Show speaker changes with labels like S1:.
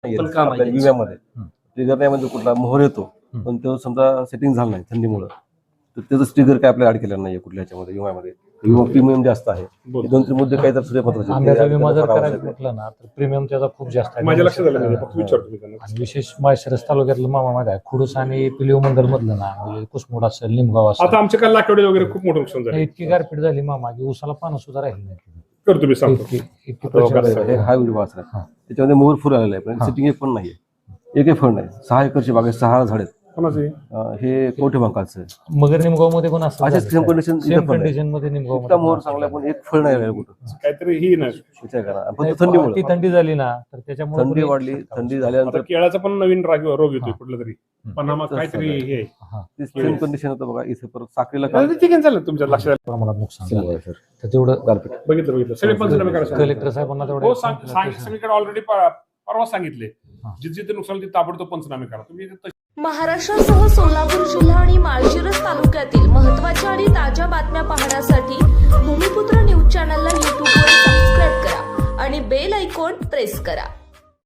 S1: आपल्या विम्यामध्ये ट्रिगर नाही म्हणजे कुठला मोहर येतो पण तो समजा सेटिंग झाला नाही थंडीमुळे तर त्याचं ट्रिगर काय आपल्याला ऍड केलेलं नाहीये कुठल्या ह्याच्यामध्ये विम्यामध्ये विमा प्रीमियम जास्त आहे हे 2-3 मुद्दे काही तर
S2: आंब्याचा विमा जर करायचं म्हटलं ना तर प्रीमियम त्याचा खूप जास्त आहे.
S3: माझ्या लक्षात आलं म्हणजे फक्त विचारतो मी त्यांना.
S2: आणि विशेष माळशिरस तालुक्यातलं मामा माहिती आहे खुडूस आणि पिलिओ मंडल मधलं ना म्हणजे कुसमोड असेल लिमगाव असेल
S3: आता आमच्या काल लाकवडे वगैरे खूप मोठं नुकसान झालं.
S2: इतकी गारपीट झाली मामा की उसाला पानं सुद्धा राहिली नाही.
S3: करतो मी सांगतो.
S2: इतकी प्रचंड
S1: हा व्हिडिओ वाचला त्याच्यामध्ये मोहर फुल आलेला आहे पण सेटिंग एक पण नाहीये एक फळ नाही 6 एकरची बाग आहे 6 झाड आहेत
S3: कोणाचे
S1: हे कवठे बंकाचं
S2: मगर निमगाव मध्ये पण असं
S1: अशाच सेम कंडिशन
S2: सेम कंडिशन मध्ये निमगाव
S1: इतका मोहर चांगला पण एक फळ नाही राहिलं कुठं
S3: काहीतरी ही नाही.
S1: विचार करा फक्त थंडीमुळे
S2: थंडी झाली ना तर त्याच्यामुळे
S1: थंडी वाढली थंडी झाल्यानंतर
S3: आता केळाचा पण नवीन रोग येतोय कुठला तरी पनामा काहीतरी हे आहे.
S1: सेम कंडिशन होतं बघा इथे परत साखरेला
S3: आता ते चिकन झालं तुमच्या लक्षात आलं.
S2: प्रमाणात नुकसान झालं तर तेवढं
S3: बघितलं सगळे पंचनामे करायचं.
S2: कलेक्टर साहेबांना
S3: हो
S2: तेवढं
S3: सगळीकडे ऑलरेडी परवा सांगितले जिथे नुकसान ते ताबडतोब पंचनामे करा तुम्ही.
S4: महाराष्ट्रासह सोलापूर जिल्हा आणि माळशिरस तालुक्यातील महत्त्वाच्या आणि ताज्या बातम्या पाहण्यासाठी भूमिपुत्र न्यूज चॅनलला यूट्यूबवर सबस्क्राईब करा आणि बेल आयकॉन प्रेस करा.